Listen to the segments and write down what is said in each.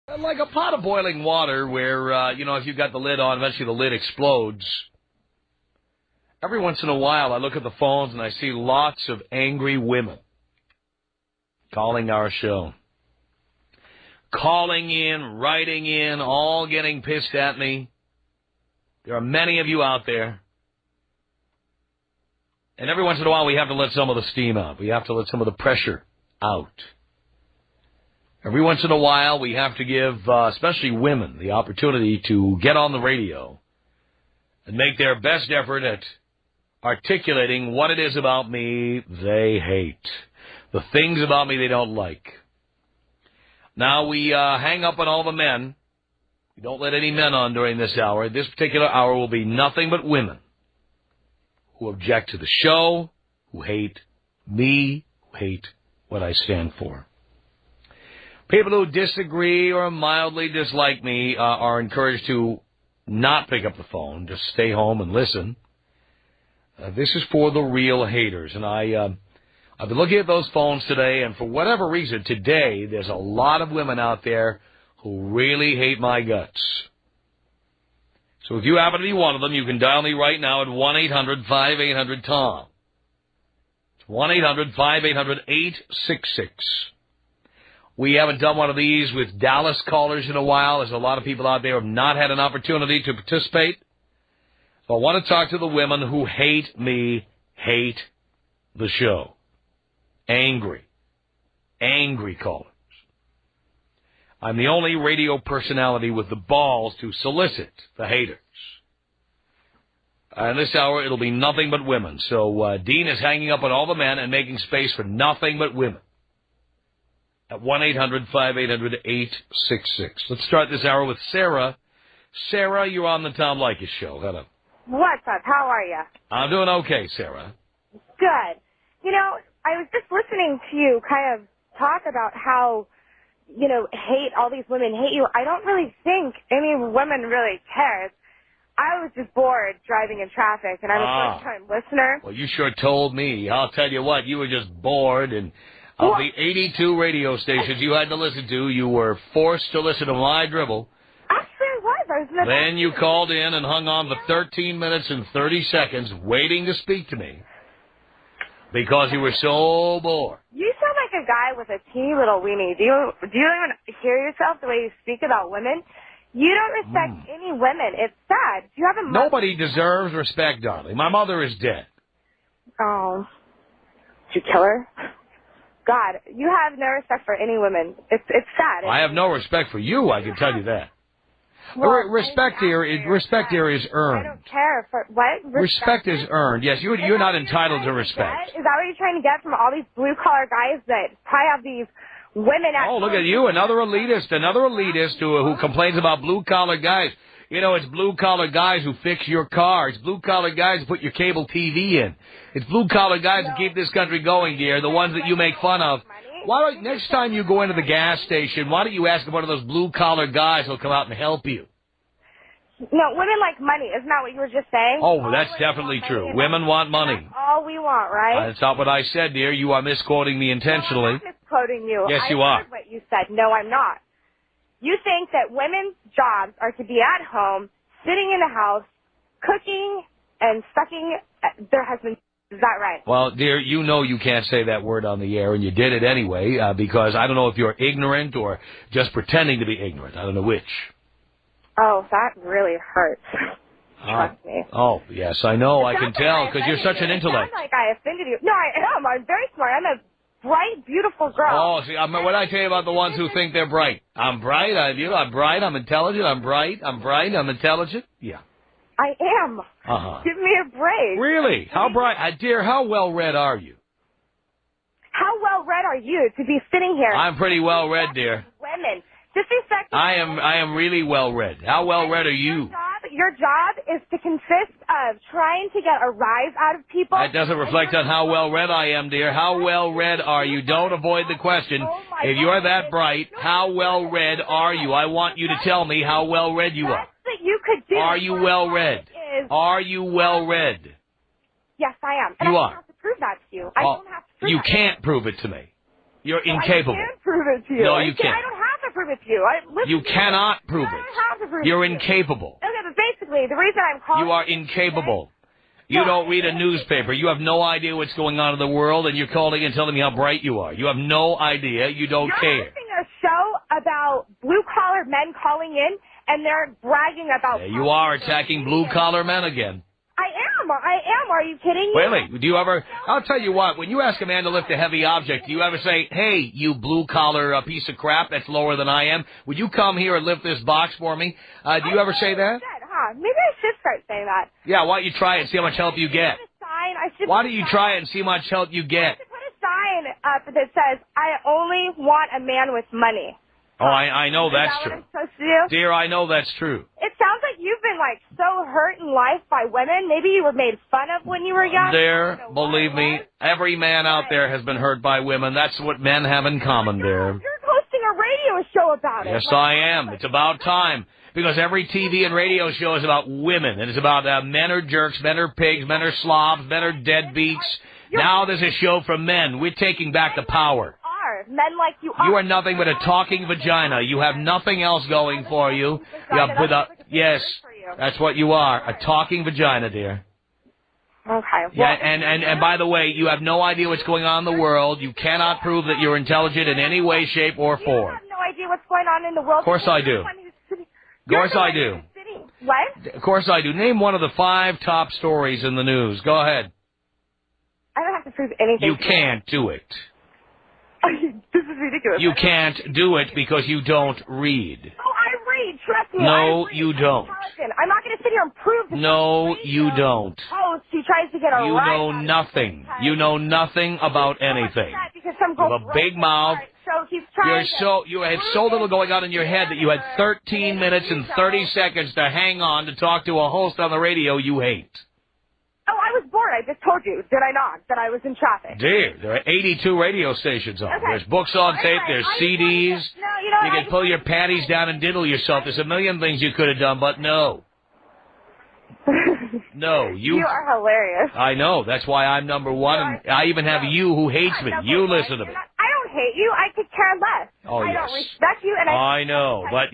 Like a pot of boiling water where, if you've got the lid on, eventually the lid explodes. Every once in a while, I look at the phones and I see lots of angry women calling our show. Calling in, writing in, all getting pissed at me. There are many of you out there. And every once in a while, we have to let some of the steam out. We have to let some of the pressure out. Every once in a while, we have to give, especially women, the opportunity to get on the radio and make their best effort at articulating what it is about me they hate, the things about me they don't like. Now, we hang up on all the men. We don't let any men on during this hour. This particular hour will be nothing but women who object to the show, who hate me, who hate what I stand for. People who disagree or mildly dislike me are encouraged to not pick up the phone, just stay home and listen. This is for the real haters, and I've been looking at those phones today, and for whatever reason, today, there's a lot of women out there who really hate my guts. So if you happen to be one of them, you can dial me right now at 1-800-5800-TOM. It's 1-800-5800-866. We haven't done one of these with Dallas callers in a while. There's a lot of people out there who have not had an opportunity to participate. So I want to talk to the women who hate me, hate the show. Angry callers. I'm the only radio personality with the balls to solicit the haters. And this hour, it'll be nothing but women. So Dean is hanging up on all the men and making space for nothing but women. At 1-800-5800-866. Let's start this hour with Sarah. Sarah, you're on the Tom Leykis show. Hello. What's up? How are you? I'm doing okay, Sarah. Good. You know, I was just listening to you kind of talk about how, all these women hate you. I don't really think any women really cares. I was just bored driving in traffic, and I'm a first-time listener. Well, you sure told me. I'll tell you what, you were just bored, and of the 82 radio stations you had to listen to, you were forced to listen to my dribble. Actually, I was in the Then you called in and hung on for 13 minutes and 30 seconds waiting to speak to me because you were so bored. You sound like a guy with a teeny little weenie. Do you even hear yourself the way you speak about women? You don't respect any women. It's sad. Do you have a mother? Nobody deserves respect, darling. My mother is dead. Oh. Did you kill her? God, you have no respect for any women. It's sad. I have no respect for you, I can tell you that. Well, respect here is earned. I don't care for what? Respect is earned. Yes, you're not entitled to respect. Is that what you're trying to get from all these blue-collar guys that probably have these women at Oh, look at you, another elitist who complains about blue-collar guys. You know, it's blue-collar guys who fix your car. It's blue-collar guys who put your cable TV in. It's blue-collar guys who keep this country going, dear, the ones that you make fun of. Why don't, next time you go into the gas station, why don't you ask one of those blue-collar guys who'll come out and help you? No, women like money. Isn't that what you were just saying? Oh, that's definitely true. Women want money. That's all we want, right? That's not what I said, dear. You are misquoting me intentionally. No, I'm not misquoting you. Yes, you are. I heard what you said. No, I'm not. You think that women's jobs are to be at home, sitting in the house, cooking and sucking their husband's. Is that right? Well, dear, you know you can't say that word on the air, and you did it anyway, because I don't know if you're ignorant or just pretending to be ignorant. I don't know which. Oh, that really hurts. Trust me. Oh, yes, I know. I can tell, because you're such an intellect. It sounds like I offended you. No, I am. I'm very smart. I'm a bright, beautiful girl. Oh, see, what I tell you about the ones who think they're bright. I'm bright. I'm bright. I'm intelligent. I'm bright. I'm intelligent. Yeah. I am. Give me a break. Really? How bright? Dear, how well-read are you? How well-read are you to be sitting here? I'm pretty well-read, dear. Women. Disrespect. I am really well-read. How well-read are you? Your job is to consist of trying to get a rise out of people. That doesn't reflect on how well-read I am, dear. How well-read are you? Don't avoid the question. If you're that bright, how well-read are you? I want you to tell me how well-read you are. That you could do. Are you well-read? Are you well-read? Yes, I am. And you I are. don't have to prove that to you. I don't have to prove You that. can't prove it to me. You're incapable. I can prove it to you. No, you can't. I don't have to prove it to you. You cannot prove I it. have to prove You're it to you. incapable. Okay, but basically, the reason I'm calling... You are incapable. You don't read a newspaper. You have no idea what's going on in the world, and you're calling and telling me how bright you are. You have no idea. You don't care. You're hosting a show about blue-collar men calling in, and they're bragging about... Yeah, you are attacking blue-collar men again. I am. Are you kidding me? Really? Do you ever... I'll tell you what. When you ask a man to lift a heavy object, do you ever say, hey, you blue-collar piece of crap that's lower than I am, would you come here and lift this box for me? Do you ever say that? Maybe I should start saying that. Yeah, why don't you try it and see how much help you get? Why don't you try it and see how much help you get? I should put a sign up that says, I only want a man with money. Oh, I know that's Is that true. what I'm supposed to do? Dear, I know that's true. It sounds like you've been, so hurt in life by women. Maybe you were made fun of when you were young. Dear, believe me, every man out there has been hurt by women. That's what men have in common, dear. You're hosting a radio show about it. Yes, I am. It's about time. Because every TV and radio show is about women. And it's about men are jerks, men are pigs, men are slobs, men are deadbeats. Now there's a show for men. We're taking back the power. Men like you are. You are nothing but a talking vagina. You have nothing else going for you. Yes, that's what you are, a talking vagina, dear. Okay. Yeah, and by the way, you have no idea what's going on in the world. You cannot prove that you're intelligent in any way, shape, or form. You have no idea what's going on in the world. Of course I do. Of course I do. What? Of course I do. Name one of the 5 top stories in the news. Go ahead. I don't have to prove anything. You can't do it. This is ridiculous. You can't do it because you don't read. Oh, I read. Trust me. No, you don't. I'm not going to sit here and prove this. No, you don't. Oh, she tries to get a You know nothing. You know nothing about anything. You have a big mouth. You have so little going on in your head that you had 13 minutes and 30 seconds to hang on to talk to a host on the radio you hate. Oh, I was bored. I just told you, did I not, that I was in traffic. Dear, there are 82 radio stations on. Okay. There's books on tape. There's CDs. You can pull your panties down and diddle yourself. There's a million things you could have done, but no. No, you are hilarious. I know. That's why I'm number one. And I even have you who hates me. You listen to me. I don't hate you. I could care less. Oh, yes. I don't respect you. And I know, but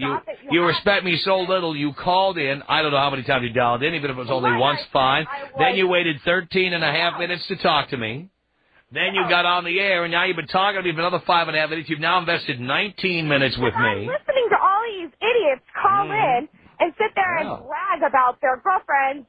you respect me so little. You called in. I don't know how many times you dialed in, even if it was only once, fine. Then you waited 13 and a half minutes to talk to me. Then you got on the air, and now you've been talking to me for another 5.5 minutes. You've now invested 19 minutes with me. I'm listening to all these idiots call in and sit there and brag about their girlfriends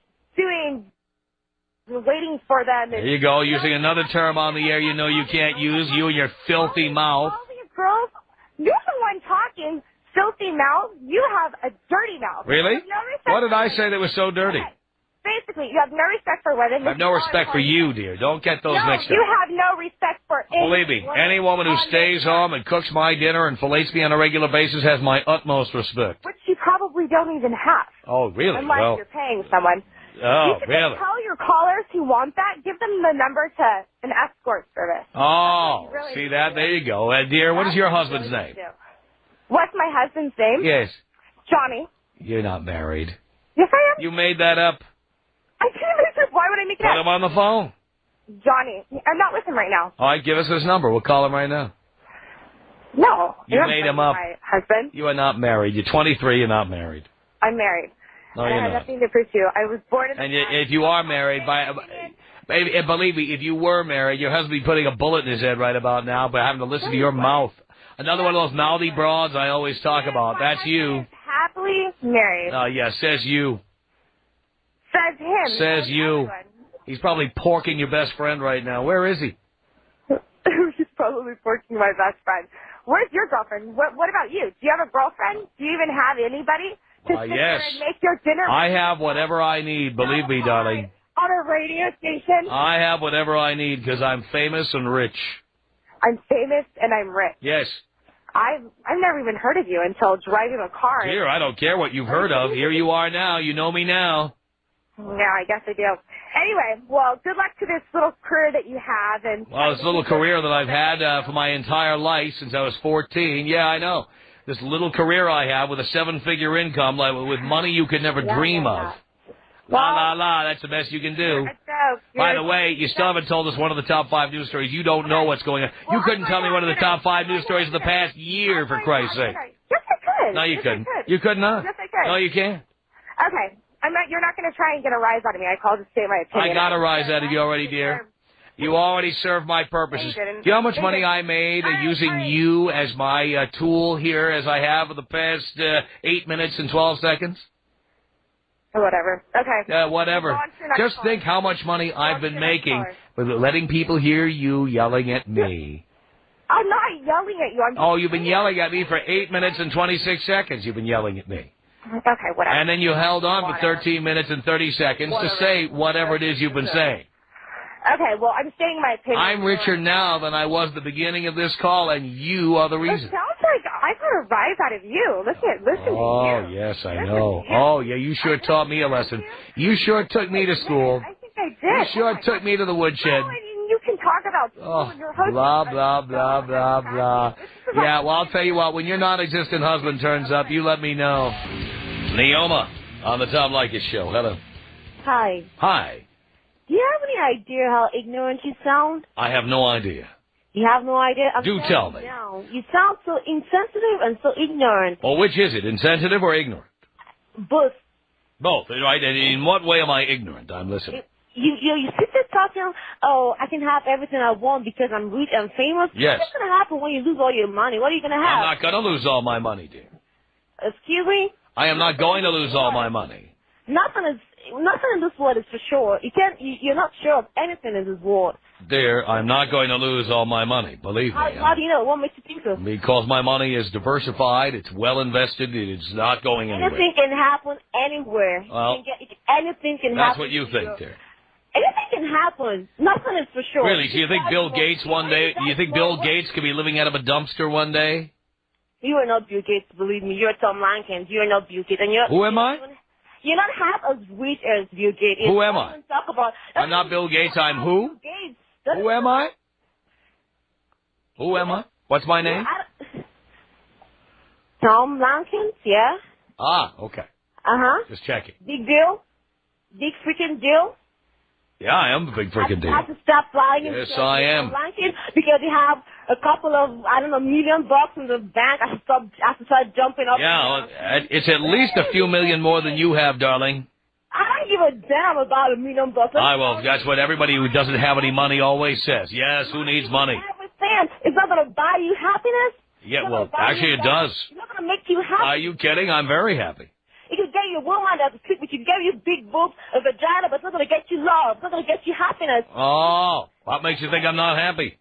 waiting for them. There you go, using another term on the air you know you can't use, you and your filthy mouth. All these girls, you're the one talking, filthy mouth. You have a dirty mouth. Really? What did I say that was so dirty? Okay. Basically, you have no respect for women. I have no respect for you, dear. Don't get those mixed up. You have no respect for any Believe me, any woman who stays home and cooks my dinner and fillets me on a regular basis has my utmost respect. Which you probably don't even have. Oh, really? Unless you're paying someone. Oh, you should really? Tell your callers who want that, give them the number to an escort service. Oh, see that? There you go. Dear, what is your husband's name? What's my husband's name? Yes. Johnny. You're not married. Yes, I am. You made that up. I didn't make it. Why would I make it up? Put him on the phone. Johnny. I'm not with him right now. All right, give us his number. We'll call him right now. No. You made him up. My husband. You are not married. You're 23. You're not married. I'm married. No, you're not. I have nothing to prove to you. I was born in the And if you are married, believe me, if you were married, your husband would be putting a bullet in his head right about now by having to listen to your mouth. Another one of those mouthy broads I always talk about. That's you. Happily married. Oh, yeah, says you. Says him. Says you. He's probably porking your best friend right now. Where is he? He's probably porking my best friend. Where's your girlfriend? What about you? Do you have a girlfriend? Do you even have anybody to sit there and make your dinner? I have whatever I need, believe me, darling. On a radio station? I have whatever I need because I'm famous and rich. I'm famous and I'm rich. Yes. I've never even heard of you until driving a car. Dear, I don't care what you've heard of. Here you are now. You know me now. Yeah, I guess I do. Anyway, well, good luck to this little career that you have. Well, this little career that I've had for my entire life since I was 14. Yeah, I know. This little career I have with a 7-figure income, with money you could never dream of. La, that's the best you can do. By the way, you still haven't told us one of the top 5 news stories. You don't know what's going on. You couldn't tell me one of the top 5 news stories of the past year, for Christ's sake. could. No, you Yes, couldn't. I could. You could not. Yes, I could. No, you can't. Okay. You're not going to try and get a rise out of me. I called to state my opinion. I got a rise out of you already, dear. You already served my purposes. Do you know how much money I made using you as my tool here, as I have for the past 8 minutes and 12 seconds? Whatever. Okay. Whatever. Just think how much money I've been making with letting people hear you yelling at me. I'm not yelling at you. You've been yelling at me for 8 minutes and 26 seconds. You've been yelling at me. Okay, whatever. And then you held on for 13 minutes and 30 seconds to say whatever it is you've been saying. Okay, well, I'm stating my opinion. I'm richer now than I was at the beginning of this call, and you are the reason. It sounds like I got a rise out of you. Listen to you. Oh, yes, I know. Oh, yeah, you sure taught me a lesson. You sure took me to school. I think I did. You sure took me to the woodshed. No, I mean, you can talk about school and your husband. Blah, blah, blah, blah, blah. Yeah, well, I'll tell you what, when your non-existent husband turns up, you let me know. Neoma on the Tom Leykis show. Hello. Hi. Hi. Do you have any idea how ignorant you sound? I have no idea. You have no idea? Do tell me. Now, you sound so insensitive and so ignorant. Well, which is it, insensitive or ignorant? Both. Both, right? And in what way am I ignorant? I'm listening. You sit there talking, oh, I can have everything I want because I'm rich and famous. Yes. What's going to happen when you lose all your money? What are you going to have? I'm not going to lose all my money, dear. Excuse me? I am not going to lose all my money. Nothing in this world is for sure. You're not sure of anything in this world. Dear, I'm not going to lose all my money. Believe me. How do you know? What makes you think so? Because my money is diversified. It's well invested. It's not going anywhere. Anything can happen anywhere. Well, anything can happen. That's what you think, dear. Anything can happen. Nothing is for sure. Really? Do you think Bill Gates one day? Do you think Bill Gates could be living out of a dumpster one day? You are not Bill Gates, believe me. You're Tom Lankins. You're not Bill Gates. And Who am I? You're not half as rich as Bill Gates. Who am I? Talk about, I'm not Bill Gates. I'm who? Who am I? Who am I? What's my name? Tom Lankins, yeah. Ah, okay. Uh-huh. Just checking. Big deal? Big freaking deal? Yeah, I am a big freaking deal. I have to stop flying. Yes, I am. Because you have a couple of, $1 million in the bank. I have to start jumping up. Yeah, it's at least a few million more than you have, darling. I don't give a damn about $1 million. That's what everybody who doesn't have any money always says. Yes, who needs money? I understand. It's not going to buy you happiness. Yeah, well, actually it does. It's not going to make you happy. Are you kidding? I'm very happy. It can get you a woman that's sleep with you, get you big boobs, a vagina, but it's not going to get you love. It's not going to get you happiness. Oh, what makes you think I'm not happy?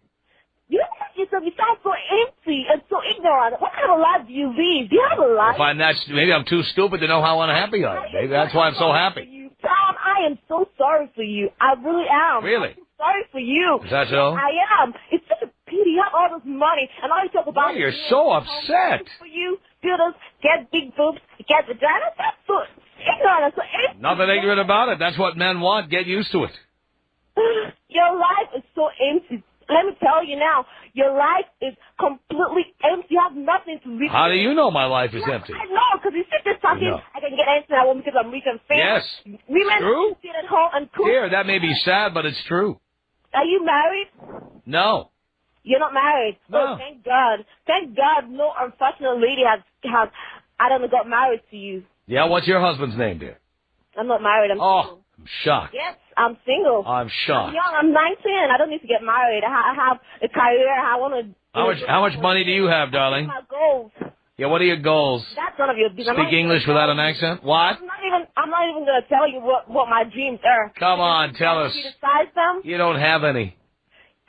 You look at yourself, you sound so empty and so ignorant. What kind of life do you lead? Do you have a life? Maybe I'm too stupid to know how unhappy I am. Maybe that's why I'm so happy. Tom, I am so sorry for you. I really am. Really? I'm so sorry for you. Is that so? I am. It's such a pity. You have all this money, and all you talk about you're so upset. For you, builders, get big boobs, get vagina. That's so ignorant. So empty. Nothing ignorant about it. That's what men want. Get used to it. Your life is so empty. Let me tell you now, your life is completely empty. You have nothing to live. How do you know my life is empty? I know, because you sit there talking, I can get anything I want because I'm rich and famous. Yes. Women true. sit at home and cook. Dear, that may be sad, but it's true. Are you married? No. You're not married? No. Oh, thank God. Thank God no unfortunate lady has I don't know, got married to you. Yeah, what's your husband's name, dear? I'm not married. I'm single. I'm shocked. Yes, I'm single. I'm shocked. I'm young. I'm 19. I don't need to get married. I have a career. I want to. How much money do you have, darling? My goals. Yeah, what are your goals? That's none of your business. Speak English without an accent? What? I'm not even going to tell you what my dreams are. Come on, tell us. You decide them? You don't have any.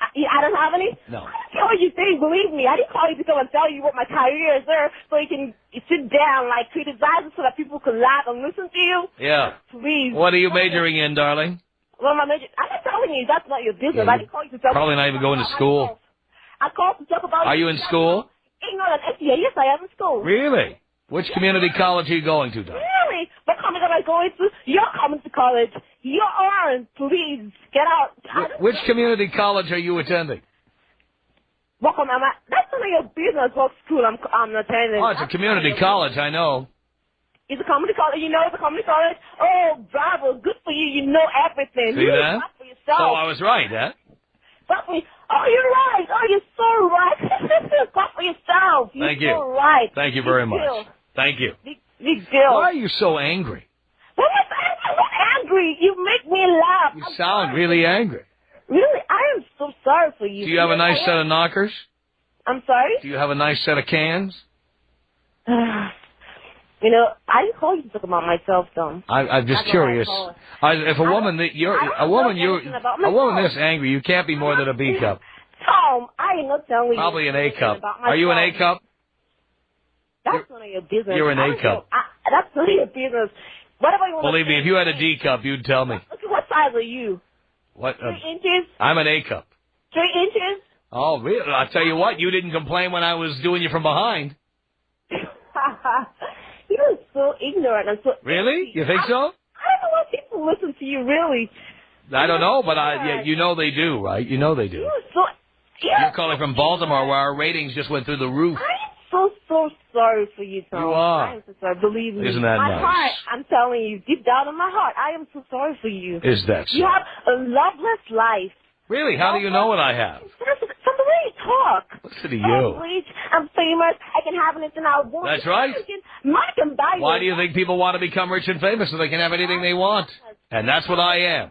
I don't have any? No. I don't care what you say, believe me. I didn't call you to come and tell you what my career is there so you can sit down, like, criticize it so that people can laugh and listen to you. Yeah. Please. What are you majoring in, darling? Well, my major, I'm not telling you. That's not your business. Yeah, I didn't call you to talk probably not even going to school. I called to talk about... Are you in school? Ignorant. Yes, I am in school. Really? Which community college are you going to, darling? Really? What college am I going to? You're coming to college. You aren't. Please, get out. Which community college are you attending? That's none of your business what school I'm attending. Oh, it's a community college, I know. It's a community college. You know it's a community college? Oh, bravo. Good for you. You know everything. See that? For yourself. So I was right, huh? Oh, you're right. Oh, you're so right. Clap for yourself. Thank you. You're so right. Thank you very much. Thank you. Big deal. Why are you so angry? I'm not angry. You make me laugh. You sound really angry. Really, I am so sorry for you. Do you have a nice set of knockers? I'm sorry? Do you have a nice set of cans? You know, I didn't call you to talk about myself, though. I'm just curious. If a woman this angry, you can't be more than a B cup. Tom, I ain't not telling you. Probably an A cup. Are you an A cup? That's none of your business. You're an A cup. That's none of your business. Whatever you want. Believe me, if you had a D cup, you'd tell me. Look at what size are you? What? 3 inches? I'm an A cup. 3 inches? Oh, really? I'll tell you what, you didn't complain when I was doing you from behind. You're so ignorant and so... Really? You think so? I don't know why people listen to you, really. I don't know, but you know they do, right? You know they do. You're calling from Baltimore, where our ratings just went through the roof. I'm so sorry for you, Tom. You are. I am so sorry. Believe me. Isn't that my nice? heart, I'm telling you, deep down in my heart, I am so sorry for you. Is that so? You have a loveless life. Really? How do you know what I have? From the way you talk. Listen to you. I'm rich, I'm famous, I can have anything I want. That's right. Money can buy you. Why do you think people want to become rich and famous so they can have anything they want? And that's what I am.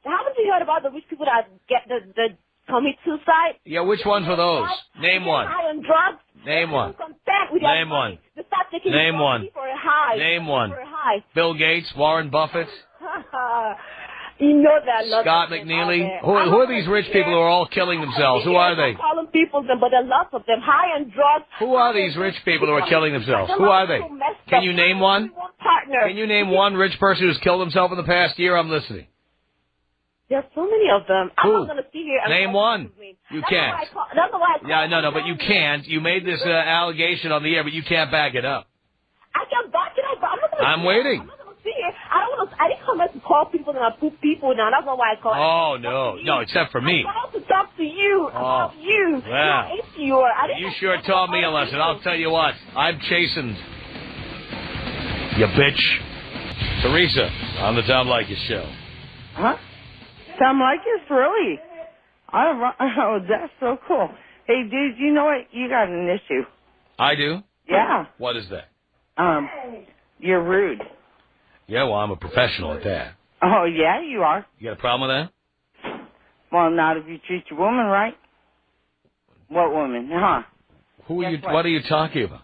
Haven't you heard about the rich people that get the commit suicide? Yeah, which ones are those? Name one. High on drugs. Name one. Name one. Name one. Name one. Bill Gates, Warren Buffett. You know that. Scott McNeely. Who are these rich people who are all killing themselves? Who are they? Calling people, but there are lots of them high on drugs. Who are these rich people who are killing themselves? Who are they? Can you name one? Can you name one rich person who's killed himself in the past year? I'm listening. There's so many of them. I'm Who? not going to sit here and name one. You can't. That's why I Yeah, no, but you can't. You made this allegation on the air, but you can't back it up. I can back it up, but I'm not going to. I'm waiting. I'm not going to sit here. I didn't come here to call people and I put people down. That's not why I called. Oh no, no, except for me. I called to talk to you about you. Well, You sure taught me a lesson. I'll tell you what. I'm chastened. You bitch. Teresa on the Tom Leykis show. Huh? Tom Leykis, really? Oh, that's so cool. Hey, dude, you know what? You got an issue. I do? Yeah. What is that? You're rude. Yeah, well, I'm a professional at that. Oh, yeah, you are. You got a problem with that? Well, not if you treat your woman right. What woman? Huh? What are you talking about?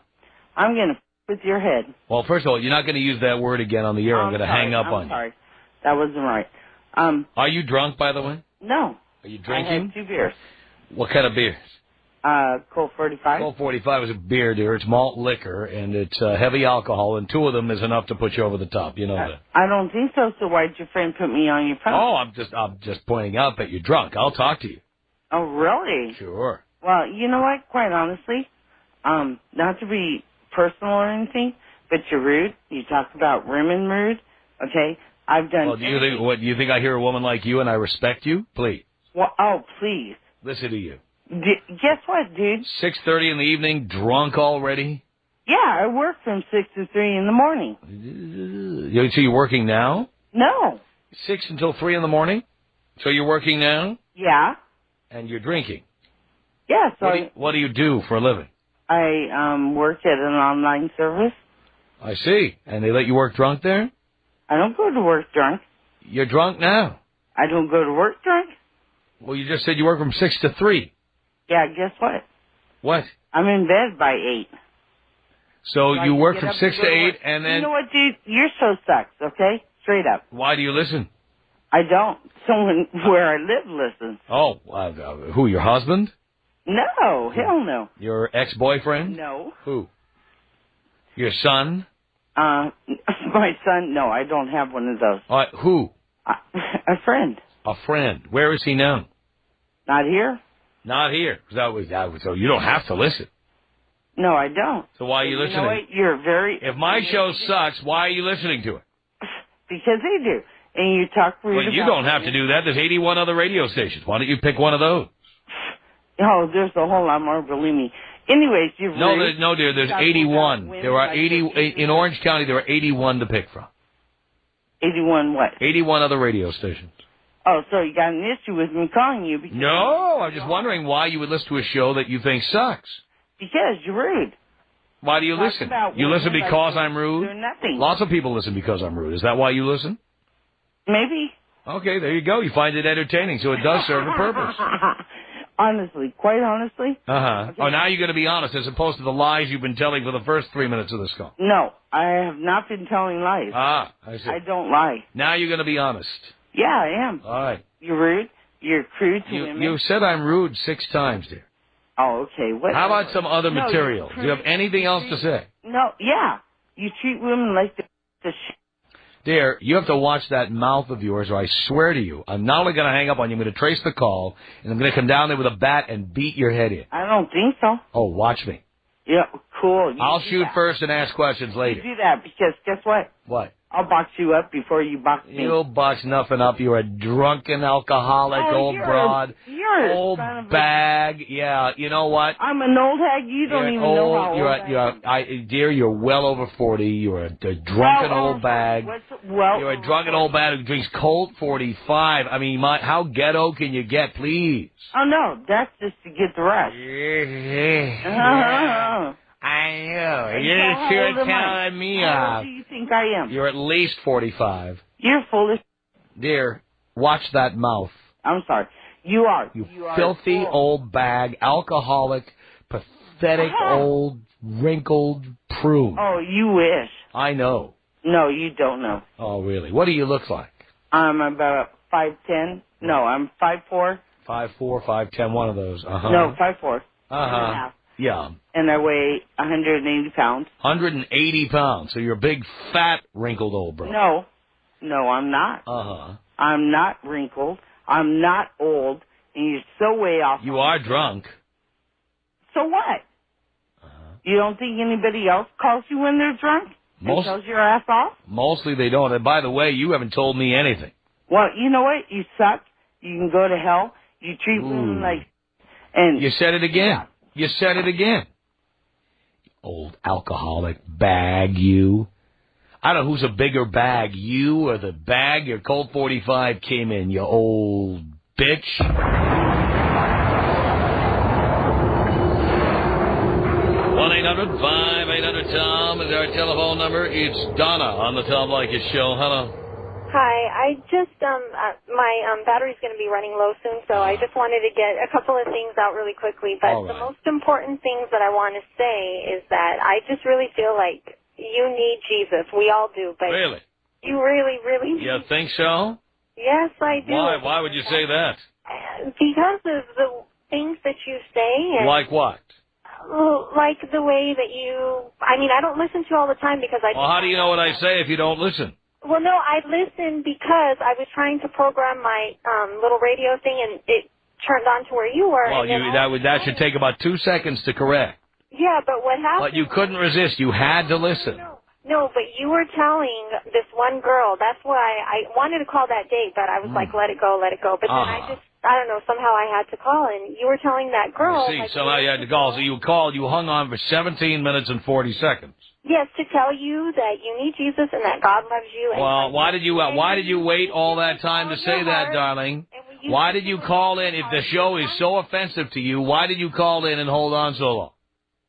I'm going to with your head. Well, first of all, you're not going to use that word again on the air. I'm going to hang up on you. Sorry. That wasn't right. Are you drunk, by the way? No. Are you drinking? I had 2 beers. What kind of beers? Colt 45. Colt 45 is a beer, dear. It's malt liquor, and it's heavy alcohol, and 2 of them is enough to put you over the top. You know that. I don't think so. So why'd your friend put me on your phone? Oh, I'm just pointing out that you're drunk. I'll talk to you. Oh, really? Sure. Well, you know what? Quite honestly, not to be personal or anything, but you're rude. You talk about women rude. Okay, I've done. Well, do you think I hear a woman like you and I respect you? Please. Well, oh, please. Listen to you. Guess what, dude? 6:30 in the evening, drunk already? Yeah, I work from 6 to 3 in the morning. So you're working now? No. 6 until 3 in the morning? So you're working now? Yeah. And you're drinking? Yeah. So what do you do for a living? I work at an online service. I see. And they let you work drunk there? I don't go to work drunk. You're drunk now? I don't go to work drunk. Well, you just said you work from 6 to 3. Yeah, guess what? What? I'm in bed by 8. So you work from 6 to 8, and then... You know what, dude? Your show sucks, okay? Straight up. Why do you listen? I don't. Someone where I live listens. Oh, who, your husband? No, hell no. Your ex-boyfriend? No. Who? Your son? My son? No, I don't have one of those. Who? A friend. A friend. Where is he now? Not here. Not here. So you don't have to listen. No, I don't. So why are you listening? You know what? You're very... If my show sucks, why are you listening to it? Because they do. And you talk rude Well, you don't have to do that. There's 81 other radio stations. Why don't you pick one of those? Oh, there's a whole lot more, believe me. Anyways, you've... No, dear, there's 81. There are 80... In Orange County, there are 81 to pick from. 81 what? 81 other radio stations. Oh, so you got an issue with me calling you because... No, I'm just wondering why you would listen to a show that you think sucks. Because you're rude. Why do you listen? You listen because I'm rude? Or nothing. Lots of people listen because I'm rude. Is that why you listen? Maybe. Okay, there you go. You find it entertaining, so it does serve a purpose. Honestly, quite honestly. Uh-huh. Okay. Oh, now you're going to be honest as opposed to the lies you've been telling for the first 3 minutes of this call. No, I have not been telling lies. Ah, I see. I don't lie. Now you're going to be honest. Yeah, I am. All right. You're rude. You're crude to women. You said I'm rude 6 times, dear. Oh, okay. What? How about some other material? Do you have anything else to say? No, yeah. You treat women like the shit. Dear, you have to watch that mouth of yours, or I swear to you, I'm not only going to hang up on you, I'm going to trace the call, and I'm going to come down there with a bat and beat your head in. I don't think so. Oh, watch me. Yeah, cool. I'll shoot first and ask questions later. You do that because guess what? What? I'll box you up before you box me. You'll box nothing up. You're a drunken alcoholic, old broad, old bag. Yeah, you know what? I'm an old hag. You don't even know how old I am. Dear, you're well over 40. You're a drunken old bag. You're a drunken old bag who drinks Colt 45. I mean, how ghetto can you get, please? Oh, no. That's just to get the rush. I know. You're sure telling me How old do you think I am? You're at least 45. You're full of... Dear, watch that mouth. I'm sorry. You are. You filthy old bag, alcoholic, pathetic old wrinkled prune. Oh, you wish. I know. No, you don't know. Oh, really? What do you look like? I'm about 5'10". No, I'm 5'4". 5'4", 5'10", one of those. Uh-huh. No, 5'4". Uh-huh. Yeah. And I weigh 180 pounds. 180 pounds. So you're a big, fat, wrinkled old bro. No, I'm not. Uh-huh. I'm not wrinkled. I'm not old. And you're so way off. You are drunk. So what? You don't think anybody else calls you when they're drunk? And tells your ass off? Mostly they don't. And by the way, you haven't told me anything. Well, you know what? You suck. You can go to hell. You treat women like... And you said it again. Yeah. You said it again. Old alcoholic bag, you. I don't know who's a bigger bag, you or the bag your Colt 45 came in, you old bitch. 1-800-5800-TOM is our telephone number. It's Donna on the Tom Leykis Show. Hello. Hi, I just, my battery's going to be running low soon, so I just wanted to get a couple of things out really quickly. But the most important things that I want to say is that I just really feel like you need Jesus. We all do. But really? You really, really need. You think so? Yes, I do. Why? Why would you say that? Because of the things that you say. And like what? Like the way that you, I mean, I don't listen to you all the time because I... Well, how do you know what I say if you don't listen? Well, no, I listened because I was trying to program my little radio thing, and it turned on to where you were. Well, that should take about 2 seconds to correct. Yeah, but what happened... But you couldn't resist. You had to listen. No, but you were telling this one girl. That's why I wanted to call that date, but I was like, let it go. But then I don't know, somehow I had to call, and you were telling that girl... somehow you had to call. So you called, you hung on for 17 minutes and 40 seconds. Yes, to tell you that you need Jesus and that God loves you. And well, why did you wait all that time to say that, darling? Why did you call in? If the show is so offensive to you, why did you call in and hold on so long?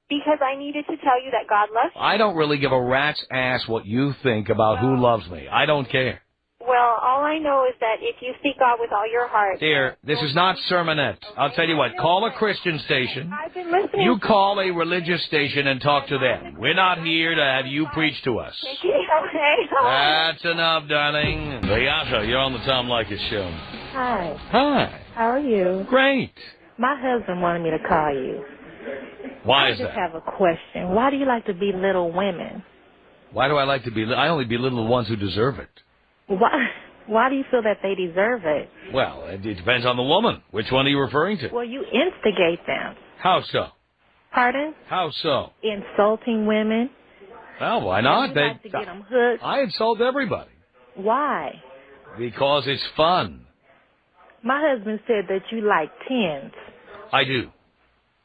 Because I needed to tell you that God loves you. I don't really give a rat's ass what you think about who loves me. I don't care. Well, all I know is that if you seek God with all your heart... Dear, this is not sermonette. I'll tell you what, call a Christian station. I've been listening. You call a religious station and talk to them. We're not here to have you preach to us. Okay. That's enough, darling. Leykis, you're on the Tom Leykis Show. Hi. Hi. How are you? Great. My husband wanted me to call you. Why is that? I just have a question. Why do you like to belittle women? Why do I like to belittle? I only belittle the ones who deserve it. Why do you feel that they deserve it? Well, it depends on the woman. Which one are you referring to? Well, you instigate them. How so? Pardon? How so? Insulting women. Well, why not? You like to get them hooked. I insult everybody. Why? Because it's fun. My husband said that you like 10s. I do.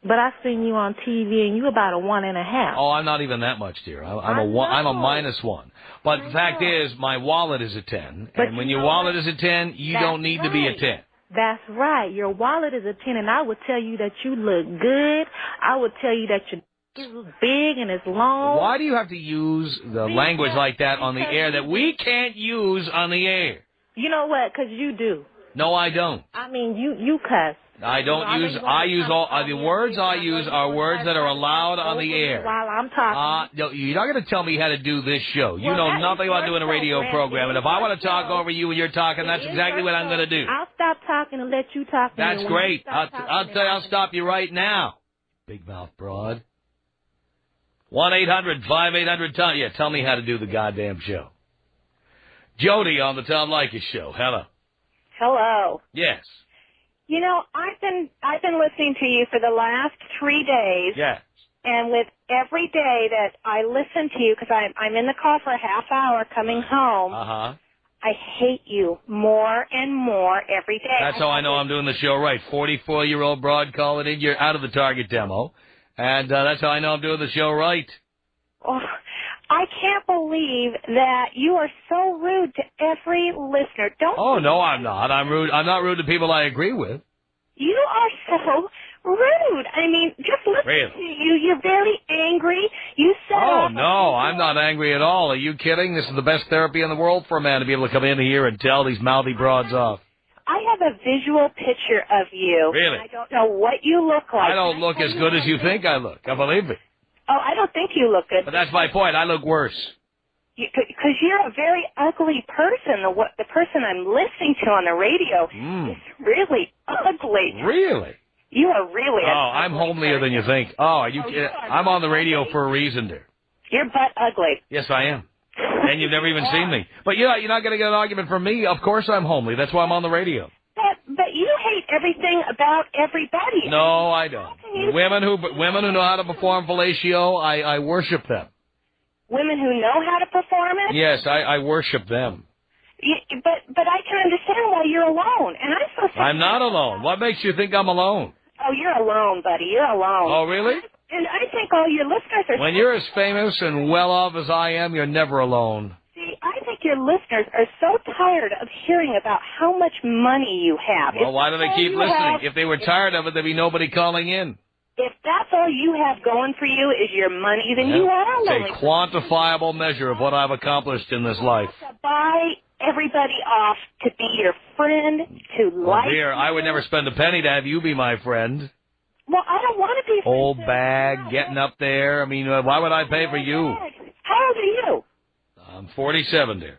But I've seen you on TV, and you about a 1.5. Oh, I'm not even that much, dear. I'm a -1. But the fact is, my wallet is a 10. But and when your wallet is a 10, you don't need to be a 10. That's right. Your wallet is a 10, and I would tell you that you look good. I would tell you that you're it's big and it's long. Why do you have to use the language like that on the air that we can't use on the air? You know what? Because you do. No, I don't. I mean, you cuss. I don't use. I use all the words I use are words that are allowed on the air. While I'm talking. No, you're not going to tell me how to do this show. You know nothing about doing a radio program, and if I want to talk over you when you're talking, that's exactly what I'm going to do. I'll stop talking and let you talk. That's great. I'll stop you right now. Big mouth broad. 1-800-5800-TOM. Yeah, tell me how to do the goddamn show. Jody on the Tom Leykis show. Hello. Hello. Yes. You know, I've been listening to you for the last 3 days. Yes. And with every day that I listen to you, because I'm in the car for a half hour coming home, Uh-huh. I hate you more and more every day. That's how I know I'm doing the show right. 44-year-old broad calling in. You're out of the target demo. And that's how I know I'm doing the show right. Oh, I can't believe that you are so rude to every listener. Oh, no, I'm not. I'm rude. I'm not rude to people I agree with. You are so rude. I mean, just listen to you. You're very angry. You said... Oh, no, I'm not angry at all. Are you kidding? This is the best therapy in the world for a man to be able to come in here and tell these mouthy broads off. I have a visual picture of you. Really? I don't know what you look like. I don't look as good as you think I look. I believe me. Oh, I don't think you look good. But that's my point. I look worse. Because you're a very ugly person. The person I'm listening to on the radio is really ugly. Really? You are really Oh, I'm homelier than you think. Oh, are you kidding? I'm on the radio for a reason, dear. You're butt ugly. Yes, I am. And you've never even seen me. But you're not going to get an argument from me. Of course I'm homely. That's why I'm on the radio. But you hate everything about everybody. No, I don't. Women who know how to perform fellatio, I worship them. Women who know how to perform it? Yes, I worship them. But I can understand why you're alone. And I'm so sick. I'm not alone. What makes you think I'm alone? Oh, you're alone, buddy. You're alone. Oh, really? And I think all your listeners are... When you're as famous and well-off as I am, you're never alone. See, I think your listeners are so tired of hearing about how much money you have. Well, why do they keep listening? If they were tired of it, there'd be nobody calling in. If that's all you have going for you is your money, then you are lonely. It's a quantifiable measure of what I've accomplished in this life. To buy everybody off to be your friend, to like dear, I would never spend a penny to have you be my friend. Well, I don't want to be friends. Old bag, getting up there. I mean, why would I pay for you? How old are you? I'm 47, dear.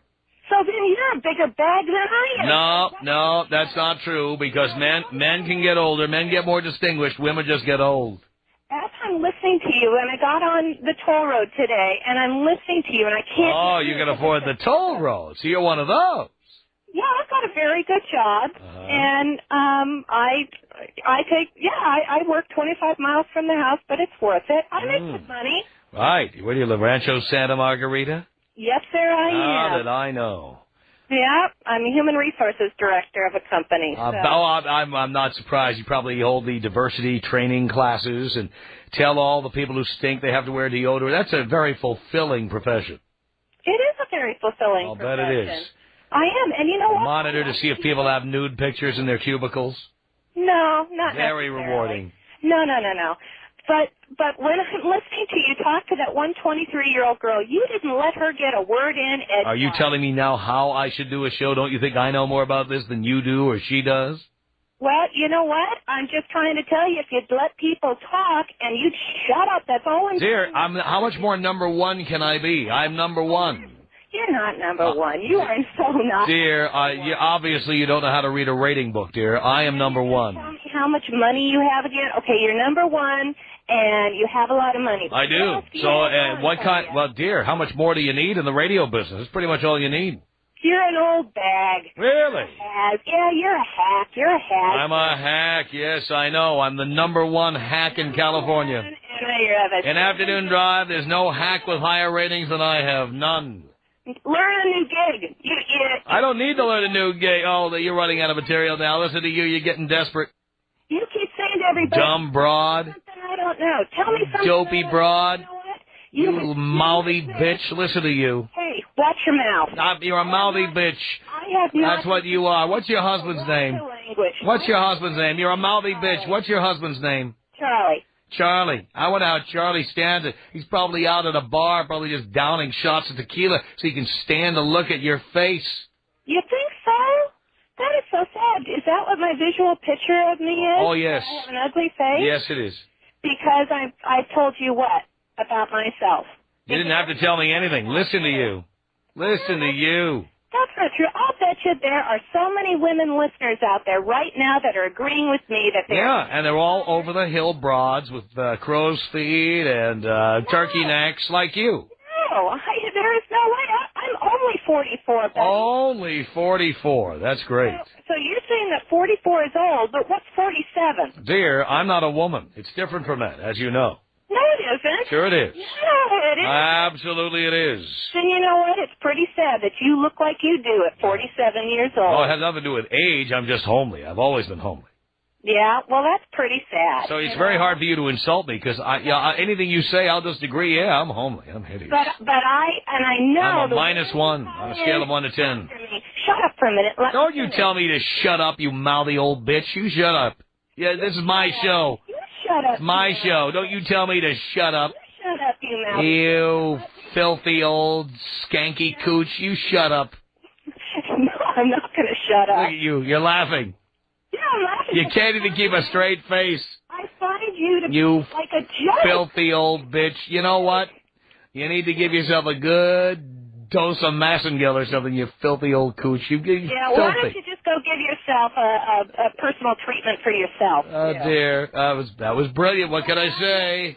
So then you're a bigger bag than I am. No, that's not true, because men can get older, men get more distinguished, women just get old. As I'm listening to you, and I got on the toll road today, and I'm listening to you, and I can't... Oh, you can afford the toll road, so you're one of those. Yeah, I've got a very good job, and I work 25 miles from the house, but it's worth it. I make good money. Right. Where do you live, Rancho Santa Margarita? Yes, sir, I am. How did I know? Yeah, I'm a human resources director of a company. So. I'm not surprised. You probably hold the diversity training classes and tell all the people who stink they have to wear deodorant. That's a very fulfilling profession. It is a very fulfilling profession. I'll bet it is. I am, and you know what? Monitor to see if people have nude pictures in their cubicles. No, not very necessarily. Rewarding. No. But when I'm listening to you talk to that 23-year-old girl, you didn't let her get a word in. Are you telling me now how I should do a show? Don't you think I know more about this than you do or she does? Well, you know what? I'm just trying to tell you, if you'd let people talk and you'd shut up, that's all I'm Dear, how much more number one can I be? I'm number one. You're not number one. You are so not. Dear, obviously you don't know how to read a rating book, dear. I am number one. Tell me how much money you have again. Okay, you're number one, and you have a lot of money. I do. So, what kind? Well, dear, how much more do you need in the radio business? It's pretty much all you need. You're an old bag. Really? Yeah, you're a hack. You're a hack. I'm a hack. Yes, I know. I'm the number one hack in California. In Afternoon Drive, there's no hack with higher ratings than I have. None. Learn a new gig. I don't need to learn a new gig. Oh, you're running out of material now. Listen to you. You're getting desperate. You keep saying to everybody. Dumb broad. Something I don't know. Tell me something. Dopey broad. You little mouthy bitch. Listen to you. Hey, watch your mouth. You're a mouthy bitch. I have not. That's what you are. What's your husband's name? What's your husband's name? You're a mouthy bitch. What's your husband's name? Charlie. Charlie. I wonder how Charlie stands it. He's probably out at a bar, probably just downing shots of tequila so he can stand to look at your face. You think so? That is so sad. Is that what my visual picture of me is? Oh, yes. I have an ugly face? Yes, it is. Because I told you what about myself? You didn't have to tell me anything. Listen to you. Listen to you. That's not true. I'll bet you there are so many women listeners out there right now that are agreeing with me that they're... Yeah, and they're all over the hill broads with crow's feet and turkey necks like you. No, there is no way. I'm only 44, buddy. Only 44. That's great. So you're saying that 44 is old, but what's 47? Dear, I'm not a woman. It's different from that, as you know. No, it isn't. Sure it is. No, it isn't. Absolutely it is. And you know what? It's pretty sad that you look like you do at 47 years old. Oh, it has nothing to do with age. I'm just homely. I've always been homely. Yeah, well, that's pretty sad. So it's very hard for you to insult me because anything you say, I'll just agree. Yeah, I'm homely. I'm hideous. But I know I'm a -1 on a scale of 1 to 10. Shut up for a minute. Don't you tell me to shut up, you mouthy old bitch. You shut up. Yeah, this is my show. You shut up. It's my show. Don't you tell me to shut up. You shut up, you mouth. You filthy old skanky cooch. You shut up. No, I'm not going to shut up. Look at you. You're laughing. Yeah, I'm laughing. You can't even keep a straight face. I find you to You be like a joke. filthy old bitch. You know what? You need to give yourself a good dose of Massengill or something, you filthy old cooch. You filthy. Why don't you just go give yourself a personal treatment for yourself? Oh, dear. That was brilliant. What can I say?